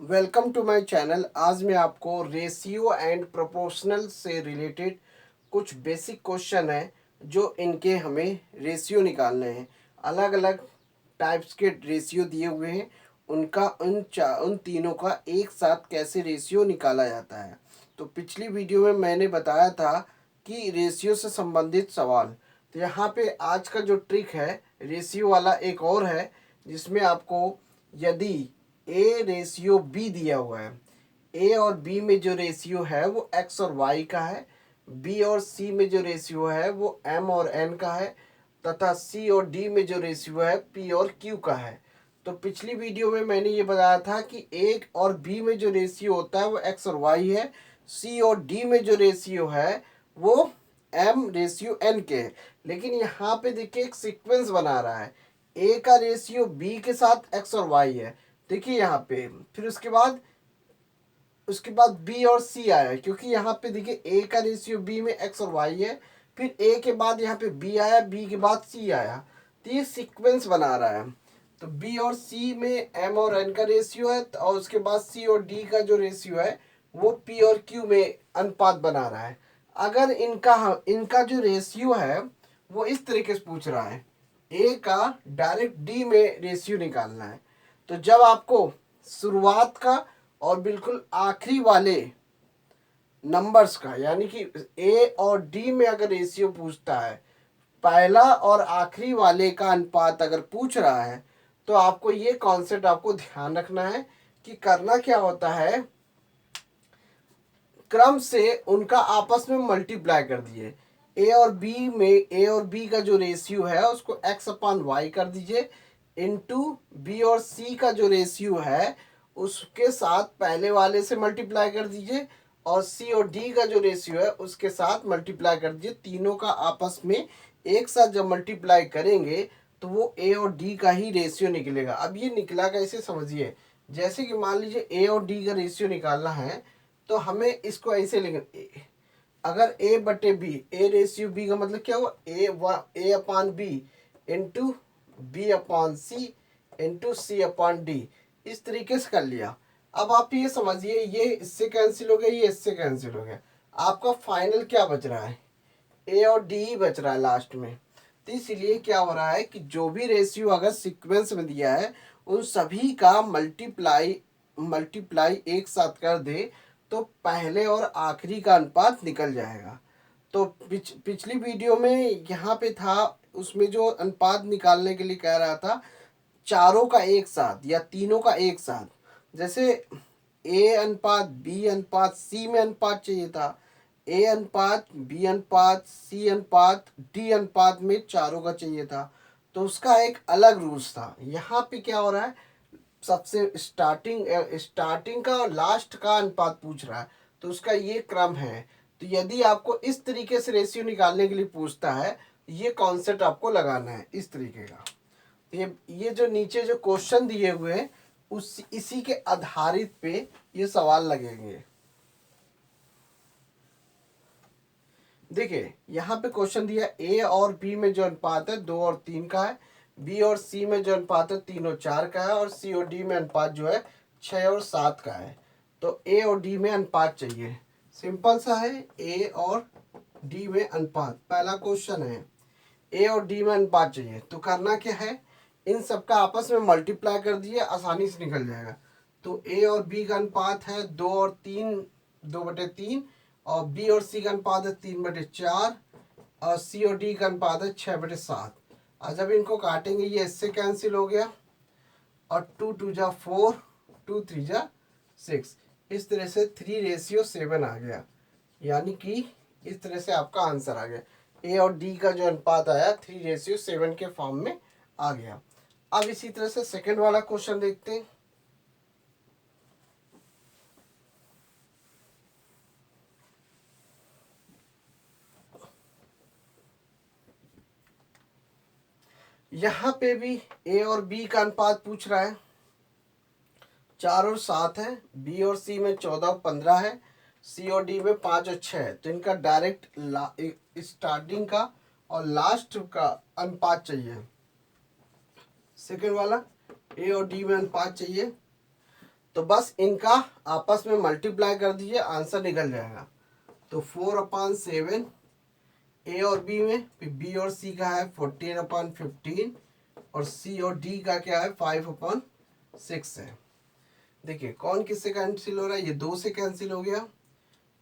Welcome to my channel. आज मैं आपको रेशियो एंड प्रोपोर्शनल से रिलेटेड कुछ बेसिक क्वेश्चन है जो इनके हमें रेशियो निकालने हैं। अलग अलग टाइप्स के रेशियो दिए हुए हैं, उनका उन तीनों का एक साथ कैसे रेशियो निकाला जाता है। तो पिछली वीडियो में मैंने बताया था कि रेशियो से संबंधित सवाल। तो यहाँ पे आज का जो ट्रिक है रेशियो वाला एक और है, जिसमें आपको यदि ए रेशियो बी दिया हुआ है, ए और बी में जो रेशियो है वो एक्स और वाई का है, बी और सी में जो रेशियो है वो एम और एन का है, तथा सी और डी में जो रेशियो है पी और क्यू का है। तो पिछली वीडियो में मैंने ये बताया था कि ए और बी में जो रेशियो होता है वो एक्स और वाई है, सी और डी में जो रेशियो है वो एम रेशियो एन के है। लेकिन यहाँ पे देखिए एक सीक्वेंस बना रहा है, ए का रेशियो बी के साथ एक्स और वाई है, देखिए यहाँ पे। फिर उसके बाद बी और सी आया, क्योंकि यहाँ पे देखिए ए का रेशियो बी में एक्स और वाई है, फिर ए के बाद यहाँ पे बी आया, बी के बाद सी आया, तो ये सीक्वेंस बना रहा है। तो बी और सी में एम और एन का रेशियो है, और उसके बाद सी और डी का जो रेशियो है वो पी और क्यू में अनुपात बना रहा है। अगर इनका इनका जो रेशियो है वो इस तरीके से पूछ रहा है, ए का डायरेक्ट डी में रेशियो निकालना है। तो जब आपको शुरुआत का और बिल्कुल आखिरी वाले नंबर्स का, यानी कि ए और डी में अगर रेशियो पूछता है, पहला और आखिरी वाले का अनुपात अगर पूछ रहा है, तो आपको ये कॉन्सेप्ट आपको ध्यान रखना है कि करना क्या होता है, क्रम से उनका आपस में मल्टीप्लाई कर दिए। ए और बी का जो रेशियो है उसको एक्स अपॉन वाई कर दीजिए, इनटू बी और सी का जो रेशियो है उसके साथ पहले वाले से मल्टीप्लाई कर दीजिए, और सी और डी का जो रेशियो है उसके साथ मल्टीप्लाई कर दीजिए। तीनों का आपस में एक साथ जब मल्टीप्लाई करेंगे तो वो ए और डी का ही रेशियो निकलेगा। अब ये निकला कैसे समझिए, जैसे कि मान लीजिए ए और डी का रेशियो निकालना है, तो हमें इसको ऐसे लिखना, अगर ए बटे बी, ए रेशियो बी का मतलब क्या हुआ, A upon B into B upon C into C upon D, इस तरीके से कर लिया। अब आप ये समझिए, ये इससे कैंसिल हो गया, ये इससे कैंसिल हो गया, आपका फाइनल क्या बच रहा है, ए और डी ही बच रहा है लास्ट में। तो इसलिए क्या हो रहा है कि जो भी रेशियो अगर सीक्वेंस में दिया है उन सभी का मल्टीप्लाई मल्टीप्लाई एक साथ कर दे तो पहले और आखिरी का अनुपात निकल जाएगा। तो पिछली वीडियो में यहाँ पे था, उसमें जो अनुपात निकालने के लिए कह रहा था चारों का एक साथ या तीनों का एक साथ, जैसे ए अनुपात बी अनुपात सी में अनुपात चाहिए था, ए अनुपात बी अनुपात सी अनुपात डी अनुपात में चारों का चाहिए था, तो उसका एक अलग रूल्स था। यहाँ पे क्या हो रहा है, सबसे स्टार्टिंग का और लास्ट का अनुपात पूछ रहा है, तो उसका ये क्रम है। तो यदि आपको इस तरीके से रेशियो निकालने के लिए पूछता है, ये कॉन्सेप्ट आपको लगाना है इस तरीके का। ये जो नीचे जो क्वेश्चन दिए हुए हैं उस इसी के आधारित पे ये सवाल लगेंगे। देखिए यहाँ पे क्वेश्चन दिया, ए और बी में जो अनुपात है 2 और 3 का है, बी और सी में जो अनुपात है 3 और 4 का है, और सी और डी में अनुपात जो है 6 और 7 का है। तो ए और डी में अनुपात चाहिए, सिंपल सा है, ए और डी में अनुपात, पहला क्वेश्चन है ए और डी में अनुपात चाहिए। तो करना क्या है, इन सबका आपस में मल्टीप्लाई कर दिए, आसानी से निकल जाएगा। तो ए और बी का अनुपात है 2 और 3, 2/3, और बी और सी का अनुपात है 3/4, और सी और डी का अनुपात है 6/7। और जब इनको काटेंगे ये इससे कैंसिल हो गया, और 2 2 जा 4, 2 3 जा 6, इस तरह से 3:7 आ गया, यानी कि इस तरह से आपका आंसर आ गया। ए और डी का जो अनुपात आया 3:7 के फॉर्म में आ गया। अब इसी तरह से सेकंड वाला क्वेश्चन देखते हैं। यहाँ पे भी ए और बी का अनुपात पूछ रहा है, 4 और 7 है, बी और सी में 14 और 15 है, सी और डी में 5 और 6 है। तो इनका डायरेक्ट स्टार्टिंग का और लास्ट का अनुपात चाहिए। सेकेंड वाला ए और डी में अनुपात चाहिए, तो बस इनका आपस में मल्टीप्लाई कर दीजिए, आंसर निकल जाएगा। तो 4/7 ए और बी में, फिर बी और सी का है 14/15 और सी और डी का क्या है 5/6 है। देखिए कौन किससे कैंसिल हो रहा है, ये 2 से कैंसिल हो गया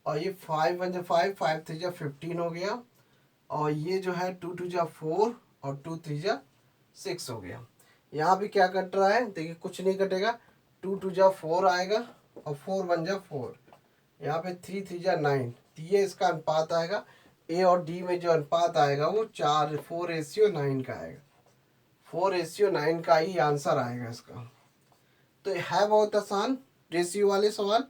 और ये 5 1 5, 5 3 15 हो गया और ये जो है 2 2 4 और 2 3 6 हो गया। यहाँ भी क्या कट रहा है, देखिए कुछ नहीं कटेगा, 2 2 4 आएगा और 4 1 4, यहाँ पे 3 3 9, तो ये इसका अनुपात आएगा। ए और डी में जो अनुपात आएगा वो 4:9 का आएगा, 4:9 का ही आंसर आएगा इसका। तो है बहुत आसान रेशियो वाले सवाल,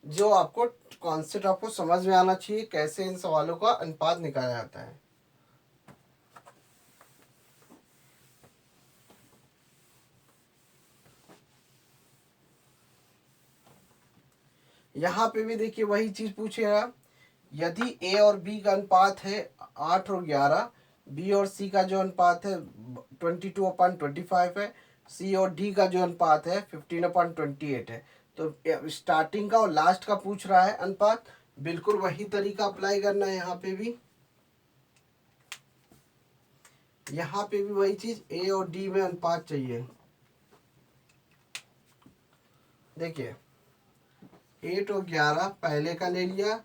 जो आपको कॉन्सेप्ट आपको समझ में आना चाहिए कैसे इन सवालों का अनुपात निकाला जाता है। यहाँ पे भी देखिए वही चीज पूछेगा, यदि ए और बी का अनुपात है 8 और 11, बी और सी का जो अनुपात है 22/25 है, सी और डी का जो अनुपात है 15/28 है। तो स्टार्टिंग का और लास्ट का पूछ रहा है अनुपात, बिल्कुल वही तरीका अप्लाई करना है यहाँ पे भी। यहाँ पे भी वही चीज, ए और डी में अनुपात चाहिए। देखिए 8 और 11 पहले का ले लिया,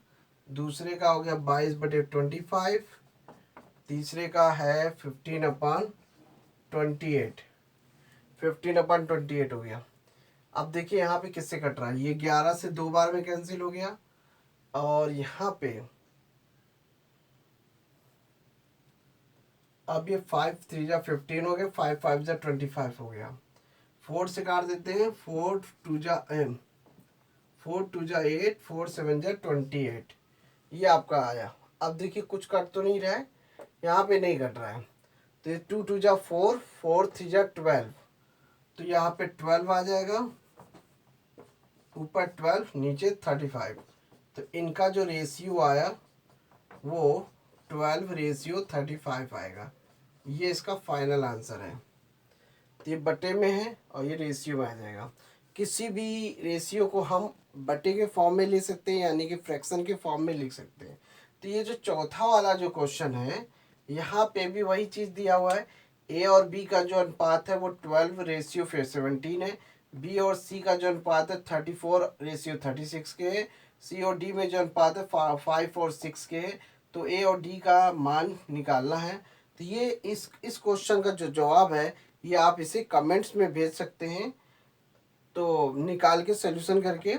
दूसरे का हो गया 22/25, तीसरे का है 15/28, 15/28 हो गया। अब देखिए यहाँ पे किससे कट रहा है, ये 11 से 2 बार में कैंसिल हो गया और यहाँ पे अब ये 5 3 15 हो गया, 5 5 25 हो गया। 4 से काट देते हैं, 4 2 4 2 8, 4 7 28, ये आपका आया। अब देखिए कुछ कट तो नहीं रहा है, यहाँ पे नहीं कट रहा है, तो ये 2 2 4, 4 3 12, तो यहाँ पे 12 आ जाएगा, ऊपर 12 नीचे 35, तो इनका जो रेशियो आया वो 12:35 आएगा। ये इसका फाइनल आंसर है। तो ये बटे में है और ये रेशियो में आ जाएगा। किसी भी रेशियो को हम बटे के फॉर्म में ले सकते हैं, यानी कि फ्रैक्शन के फॉर्म में लिख सकते हैं। तो ये जो चौथा वाला जो क्वेश्चन है, यहाँ पे भी वही चीज़ दिया हुआ है। ए और बी का जो अनुपात है वो 12:17 है, बी और सी का जो अनुपात है 34:36 के है, सी और डी में जो अनुपात है 5 और 6 के है। तो ए और डी का मान निकालना है। तो ये इस क्वेश्चन का जो जवाब है, ये आप इसे कमेंट्स में भेज सकते हैं, तो निकाल के सॉल्यूशन करके।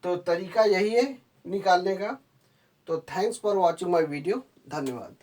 तो तरीका यही है निकालने का। तो thanks for watching my video, धन्यवाद।